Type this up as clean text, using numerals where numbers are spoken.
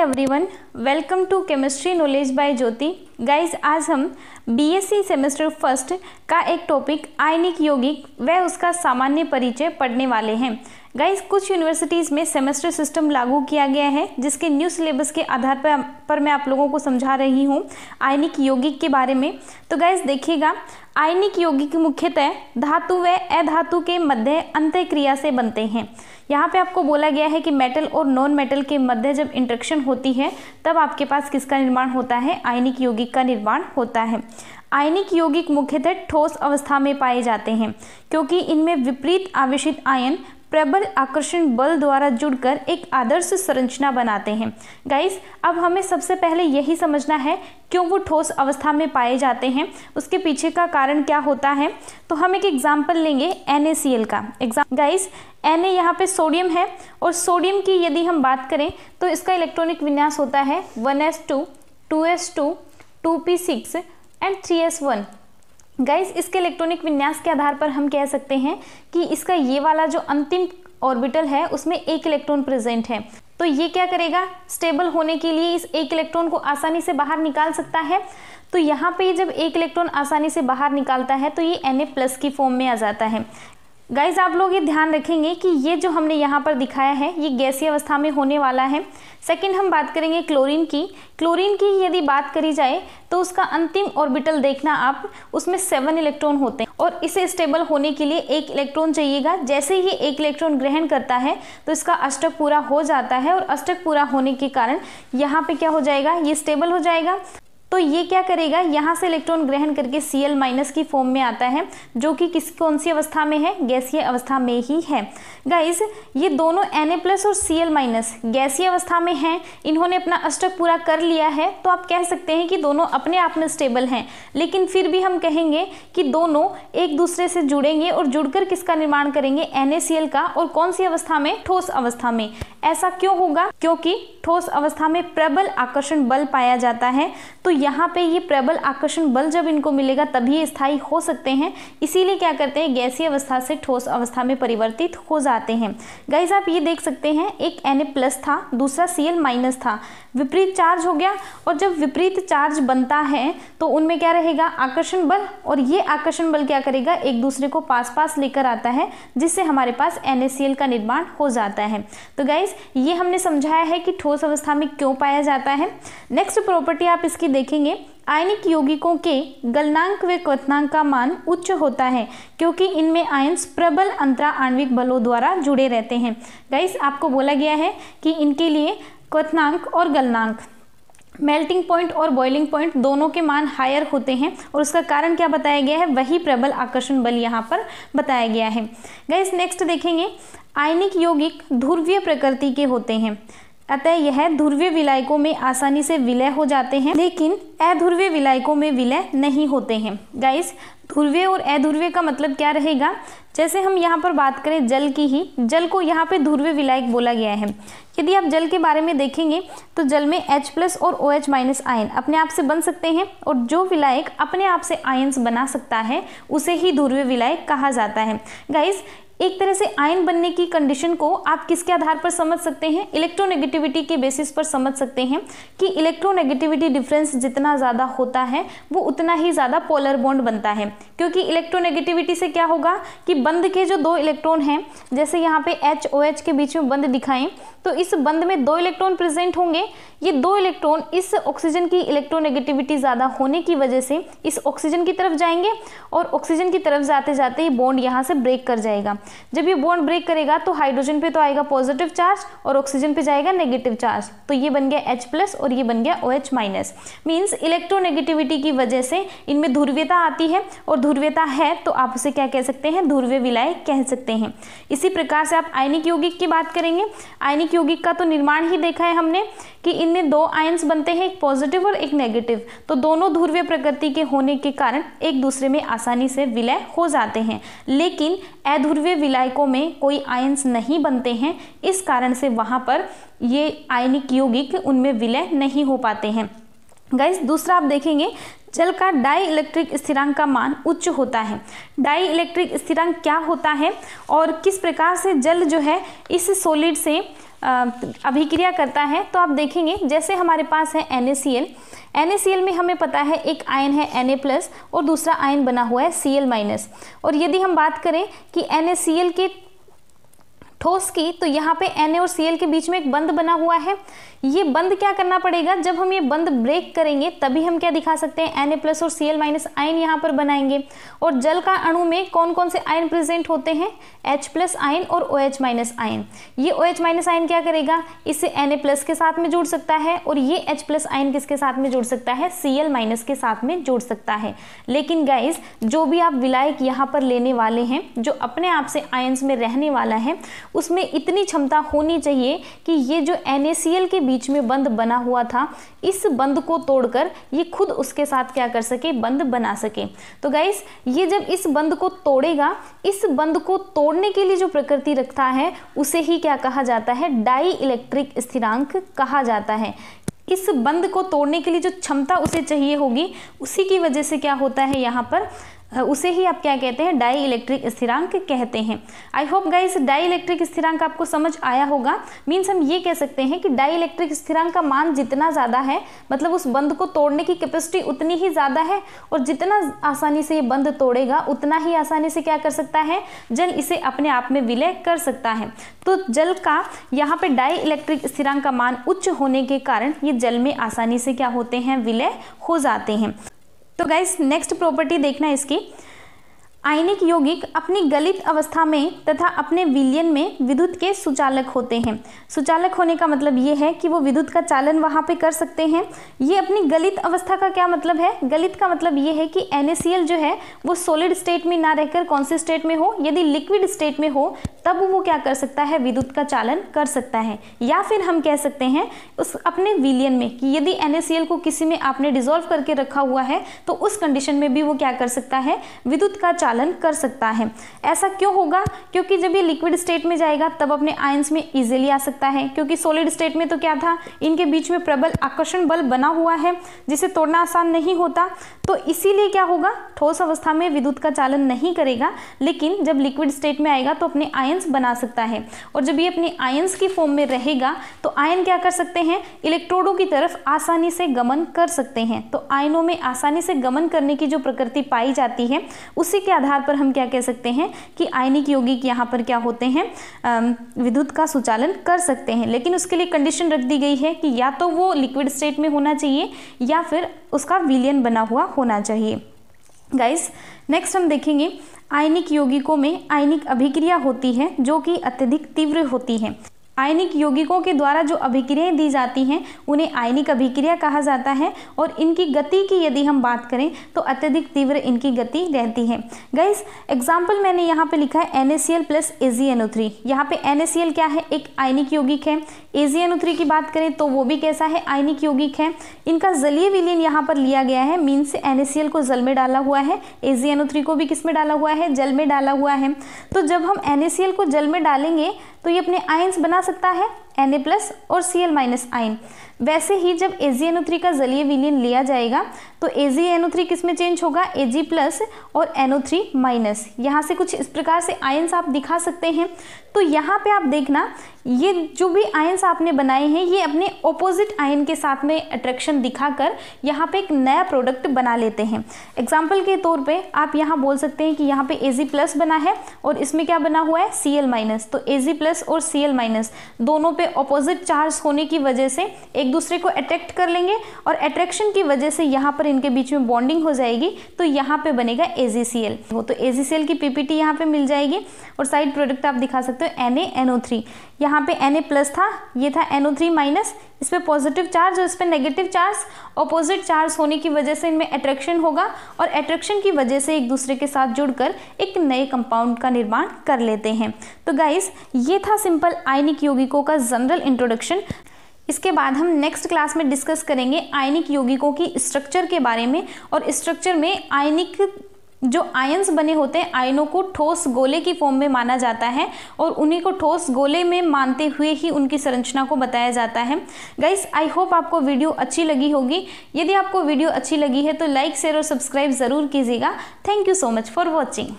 Everyone, welcome to chemistry knowledge by Jyoti. Guys, आज हम BSc semester first का एक टॉपिक आयनिक यौगिक व उसका सामान्य परिचय पढ़ने वाले हैं। गाइज, कुछ यूनिवर्सिटीज़ में सेमेस्टर सिस्टम लागू किया गया है, जिसके न्यू सिलेबस के आधार पर मैं आप लोगों को समझा रही हूँ आयनिक यौगिक के बारे में। तो गाइज देखिएगा, आयनिक यौगिक मुख्यतः धातु व अधातु के मध्य अंतःक्रिया से बनते हैं। यहाँ पे आपको बोला गया है कि मेटल और नॉन मेटल के मध्य जब इंटरेक्शन होती है तब आपके पास किसका निर्माण होता है, आयनिक यौगिक का निर्माण होता है। आयनिक यौगिक मुख्यतः ठोस अवस्था में पाए जाते हैं, क्योंकि इनमें विपरीत आवेशित आयन प्रबल आकर्षण बल द्वारा जुड़कर एक आदर्श संरचना बनाते हैं। गाइस, अब हमें सबसे पहले यही समझना है क्यों वो ठोस अवस्था में पाए जाते हैं, उसके पीछे का कारण क्या होता है। तो हम एक एग्जाम्पल लेंगे NaCl का। गाइस, Na यहाँ पे सोडियम है और सोडियम की यदि हम बात करें तो इसका इलेक्ट्रॉनिक विन्यास होता है 1s2, 2s2, 2p6 and 3s1। Guys, इसके इलेक्ट्रॉनिक विन्यास के आधार पर हम कह सकते हैं कि इसका ये वाला जो अंतिम ऑर्बिटल है उसमें एक इलेक्ट्रॉन प्रेजेंट है। तो ये क्या करेगा, स्टेबल होने के लिए इस एक इलेक्ट्रॉन को आसानी से बाहर निकाल सकता है। तो यहाँ पे जब एक इलेक्ट्रॉन आसानी से बाहर निकालता है तो ये Na+ की फॉर्म में आ जाता है। गाइज, आप लोग ये ध्यान रखेंगे कि ये जो हमने यहाँ पर दिखाया है ये गैसीय अवस्था में होने वाला है। सेकंड, हम बात करेंगे क्लोरीन की। क्लोरीन की यदि बात करी जाए तो उसका अंतिम ऑर्बिटल देखना आप, उसमें 7 इलेक्ट्रॉन होते हैं और इसे स्टेबल होने के लिए एक इलेक्ट्रॉन चाहिएगा। जैसे ही एक इलेक्ट्रॉन ग्रहण करता है तो इसका अष्टक पूरा हो जाता है और अष्टक पूरा होने के कारण यहाँ पे क्या हो जाएगा, ये स्टेबल हो जाएगा। तो ये क्या करेगा, यहाँ से इलेक्ट्रॉन ग्रहण करके Cl- की फॉर्म में आता है, जो कि कौन सी अवस्था में है, गैसीय अवस्था में ही है। गाइस, ये दोनों Na+ और Cl- गैसीय अवस्था में हैं, इन्होंने अपना अष्टक पूरा कर लिया है। तो आप कह सकते हैं कि दोनों अपने आप में स्टेबल हैं, लेकिन फिर भी हम कहेंगे कि दोनों एक दूसरे से जुड़ेंगे और जुड़कर किसका निर्माण करेंगे, NaCl का। और कौन सी अवस्था में, ठोस अवस्था में। ऐसा क्यों होगा, क्योंकि ठोस अवस्था में प्रबल आकर्षण बल पाया जाता है। तो यहाँ पे ये प्रबल आकर्षण बल जब इनको मिलेगा तभी ये स्थायी हो सकते हैं। इसीलिए क्या करते हैं, गैसीय अवस्था से ठोस अवस्था में परिवर्तित हो जाते हैं। गाइस, आप ये देख सकते हैं, एक Na+ था, दूसरा Cl- था, विपरीत चार्ज हो गया। और जब विपरीत चार्ज बनता है तो उनमें क्या रहेगा, आकर्षण बल। और ये आकर्षण बल क्या करेगा, एक दूसरे को पास पास लेकर आता है, जिससे हमारे पास NaCl का निर्माण हो जाता है। तो गाइस, ये हमने समझाया है कि ठोस अवस्था में क्यों पाया जाता है। नेक्स्ट प्रॉपर्टी आप इसकी देखेंगे, आयनिक यौगिकों के गलनांक व क्वथनांक का मान उच्च होता है, क्योंकि इनमें आयंस प्रबल अंतरा आणविक बलों द्वारा जुड़े रहते हैं। गाइस, आपको बोला गया है कि इनके लिए क्वथनांक और गलनांक, मेल्टिंग पॉइंट और बॉइलिंग पॉइंट दोनों के मान हायर होते हैं। और उसका कारण क्या बताया गया है, वही प्रबल आकर्षण बल यहाँ पर बताया गया है। गाइस, नेक्स्ट देखेंगे, आयनिक यौगिक ध्रुवीय प्रकृति के होते हैं, अतः यह ध्रुवीय विलायकों में आसानी से विलय हो जाते हैं, लेकिन अध्रुवीय विलायकों में विलय नहीं होते हैं। गाइस, ध्रुवीय और अध्रुवीय का मतलब क्या रहेगा, जैसे हम यहाँ पर बात करें जल की ही, जल को यहाँ पे ध्रुवीय विलायक बोला गया है। यदि आप जल के बारे में देखेंगे तो जल में H+ और OH- आयन अपने आप से बन सकते हैं, और जो विलायक अपने आप से आयन्स बना सकता है उसे ही ध्रुवीय विलायक कहा जाता है। गाइस, एक तरह से आयन बनने की कंडीशन को आप किसके आधार पर समझ सकते हैं, इलेक्ट्रोनेगेटिविटी के बेसिस पर समझ सकते हैं कि इलेक्ट्रोनेगेटिविटी डिफरेंस जितना ज़्यादा होता है वो उतना ही ज़्यादा पोलर बॉन्ड बनता है। क्योंकि इलेक्ट्रोनेगेटिविटी से क्या होगा कि बंध के जो 2 इलेक्ट्रॉन हैं, जैसे यहाँ पे HOH के बीच में बंध दिखाएं तो इस बंध में 2 इलेक्ट्रॉन प्रेजेंट होंगे। ये 2 इलेक्ट्रॉन इस ऑक्सीजन की इलेक्ट्रोनेगेटिविटी ज़्यादा होने की वजह से इस ऑक्सीजन की तरफ जाएंगे, और ऑक्सीजन की तरफ जाते जाते ये बॉन्ड यहाँ से ब्रेक कर जाएगा। जब ये बॉन्ड ब्रेक करेगा तो हाइड्रोजन पे तो आएगा पॉजिटिव चार्ज और ऑक्सीजन पे जाएगा नेगेटिव चार्ज। तो ये बन गया H+ और ये बन गया OH-। मीन्स इलेक्ट्रोनेगेटिविटी की वजह से इनमें ध्रुवीयता आती है, और ध्रुवीयता है तो आप उसे क्या कह सकते हैं, ध्रुवीय विलायक कह सकते हैं। इसी प्रकार से आप आयनिक यौगिक की बात करेंगे। आयनिक यौगिक का तो निर्माण ही देखा है हमने कि इनमें 2 आयन्स बनते हैं, एक पॉजिटिव और एक नेगेटिव। तो दोनों ध्रुवीय प्रकृति के होने के कारण एक दूसरे में आसानी से विलय हो जाते हैं, लेकिन अध्रुवीय विलायकों में कोई आयन्स नहीं बनते हैं। इस कारण से वहां पर ये आयनिक यौगिक उनमें विलय नहीं हो पाते हैं। गाइस, दूसरा आप देखेंगे, जल का डाई इलेक्ट्रिक स्थिरांक का मान उच्च होता है। डाई इलेक्ट्रिक स्थिरांक क्या होता है और किस प्रकार से जल जो है इस सॉलिड से अभिक्रिया करता है तो आप देखेंगे जैसे हमारे पास है NaCl में हमें पता है एक आयन है Na+ और दूसरा आयन बना हुआ है Cl-। और यदि हम बात करें कि NaCl के ठोस की, तो यहाँ पे Na और Cl के बीच में एक बंध बना हुआ है। ये बंध क्या करना पड़ेगा, जब हम ये बंध ब्रेक करेंगे तभी हम क्या दिखा सकते हैं, Na+ और Cl- आयन यहाँ पर बनाएंगे। और जल का अणु में कौन कौन से आयन प्रेजेंट होते हैं, H+ आयन और OH- आयन। ये OH- आयन क्या करेगा, इसे Na+ के साथ में जुड़ सकता है और ये H+ आयन किसके साथ में जुड़ सकता है, Cl- के साथ में जुड़ सकता है। लेकिन गाइस जो भी आप विलायक यहाँ पर लेने वाले हैं, जो अपने आप से आयंस में रहने वाला है, उसमें इतनी क्षमता होनी चाहिए कि ये जो NaCl के बीच में बंध बना हुआ था, इस बंध को तोड़कर ये खुद उसके साथ क्या कर सके, बंध बना सके। तो गाइस ये जब इस बंध को तोड़ेगा, इस बंध को तोड़ने के लिए जो प्रकृति रखता है उसे ही क्या कहा जाता है, डाई इलेक्ट्रिक स्थिरांक कहा जाता है। इस बंध को तोड़ने के लिए जो क्षमता उसे चाहिए होगी, उसी की वजह से क्या होता है यहाँ पर, उसे ही आप क्या कहते हैं, डाई इलेक्ट्रिक स्थिरांक कहते हैं। I hope guys dielectric स्थिरांक आपको समझ आया होगा। मीन्स हम ये कह सकते हैं कि डाई इलेक्ट्रिक स्थिरांक का मान जितना ज़्यादा है, मतलब उस बंध को तोड़ने की कैपेसिटी उतनी ही ज़्यादा है, और जितना आसानी से ये बंध तोड़ेगा उतना ही आसानी से क्या कर सकता है, जल इसे अपने आप में विलय कर सकता है। तो जल का यहाँ पे डाई इलेक्ट्रिक स्थिरांक का मान उच्च होने के कारण ये जल में आसानी से क्या होते हैं, विलय हो जाते हैं। तो गाइस नेक्स्ट प्रॉपर्टी देखना इसकी, आयनिक यौगिक अपनी गलित अवस्था में तथा अपने विलयन में विद्युत के सुचालक होते हैं। सुचालक होने का मतलब ये है कि वो विद्युत का चालन वहाँ पे कर सकते हैं। ये अपनी गलित अवस्था का क्या मतलब है, गलित का मतलब ये है कि NaCl जो है वो सॉलिड स्टेट में ना रहकर कौन से स्टेट में हो, यदि लिक्विड स्टेट में हो तब वो क्या कर सकता है, विद्युत का चालन कर सकता है। या फिर हम कह सकते हैं उस अपने विलयन में, कि यदि NaCl को किसी में आपने डिसॉल्व करके रखा हुआ है तो उस कंडीशन में भी वो क्या कर सकता है, विद्युत का चालन कर सकता है। ऐसा क्यों होगा, क्योंकि जब ये लिक्विड स्टेट में जाएगा तब अपने आयंस में इजीली आ सकता है, क्योंकि सॉलिड स्टेट में तो क्या था, इनके बीच में प्रबल आकर्षण बल बना हुआ है जिसे तोड़ना आसान नहीं होता। तो इसीलिए क्या होगा, ठोस अवस्था में विद्युत का चालन नहीं करेगा, लेकिन जब लिक्विड स्टेट में आएगा तो अपने आयंस बना सकता है। और जब ये अपने आयंस की फॉर्म में रहेगा तो आयन क्या कर सकते हैं, इलेक्ट्रोडों की तरफ आसानी से गमन कर सकते हैं। तो आयनों में आसानी से गमन करने की जो प्रकृति पाई जाती है, उसी के आधार पर हम क्या कह सकते हैं कि आयनिक यौगिक यहाँ पर क्या होते हैं, विद्युत का सुचालन कर सकते हैं। लेकिन उसके लिए कंडीशन रख दी गई है कि या तो वो लिक्विड स्टेट में होना चाहिए या फिर उसका विलयन बना हुआ होना चाहिए। गाइस नेक्स्ट हम देखेंगे, आयनिक यौगिकों में आयनिक अभिक्रिया होती है जो कि अत्यधिक तीव्र होती है। आयनिक यौगिकों के द्वारा जो अभिक्रियाएं दी जाती हैं उन्हें आयनिक अभिक्रिया कहा जाता है, और इनकी गति की यदि हम बात करें तो अत्यधिक तीव्र इनकी गति रहती है। गाइस एग्जाम्पल मैंने यहाँ पे लिखा है NaCl + AgNO3। यहाँ पे NaCl क्या है, एक आयनिक यौगिक है। AgNO3 की बात करें तो वो भी कैसा है, आयनिक यौगिक है। इनका जलीय विलयन यहाँ पर लिया गया है, मीन्स NaCl को जल में डाला हुआ है, AgNO3 को भी किस में डाला हुआ है, जल में डाला हुआ है। तो जब हम NaCl को जल में डालेंगे तो ये अपने आयंस बना सकता है, Na+ और Cl- आयन। वैसे ही जब AgNO3 का जलीय विलयन लिया जाएगा तो AgNO3 किस में चेंज होगा, Ag+ और NO3-। यहाँ से कुछ इस प्रकार से आयंस आप दिखा सकते हैं। तो यहाँ पे आप देखना, ये जो भी आयंस आपने बनाए हैं ये अपने ऑपोजिट आयन के साथ में अट्रैक्शन दिखाकर यहाँ पे एक नया प्रोडक्ट बना लेते हैं। एग्जाम्पल के तौर पे आप यहाँ बोल सकते हैं कि यहाँ पे Ag+ बना है और इसमें क्या बना हुआ है, Cl-। तो Ag+ और Cl- दोनों पे ऑपोजिट चार्ज होने की वजह से एक दूसरे को अट्रैक्ट कर लेंगे, और अट्रैक्शन की वजह से यहाँ पर इनके बीच में बॉन्डिंग हो जाएगी, तो यहाँ पे बनेगा AgCl। तो AgCl की PPT यहाँ पे मिल जाएगी, और साइड प्रोडक्ट आप दिखा सकते हो NaNO3। यहाँ पे Na+ था, ये था NO3-। इस पे पॉजिटिव चार्ज और इस पे नेगेटिव चार्ज, ऑपोजिट चार्ज होने की वजह से इनमें अट्रैक्शन होगा, और अट्रैक्शन की वजह से एक दूसरे के साथ जुड़कर एक नए कंपाउंड का निर्माण कर लेते हैं। तो गाइस ये था सिंपल आयनिक यौगिकों का जनरल इंट्रोडक्शन। इसके बाद हम नेक्स्ट क्लास में डिस्कस करेंगे आयनिक यौगिकों की स्ट्रक्चर के बारे में, और स्ट्रक्चर में आयनिक जो आयंस बने होते हैं, आयनों को ठोस गोले की फॉर्म में माना जाता है, और उन्हीं को ठोस गोले में मानते हुए ही उनकी संरचना को बताया जाता है। गाइस आई होप आपको वीडियो अच्छी लगी होगी। यदि आपको वीडियो अच्छी लगी है तो लाइक, शेयर और सब्सक्राइब जरूर कीजिएगा। Thank you so much for watching.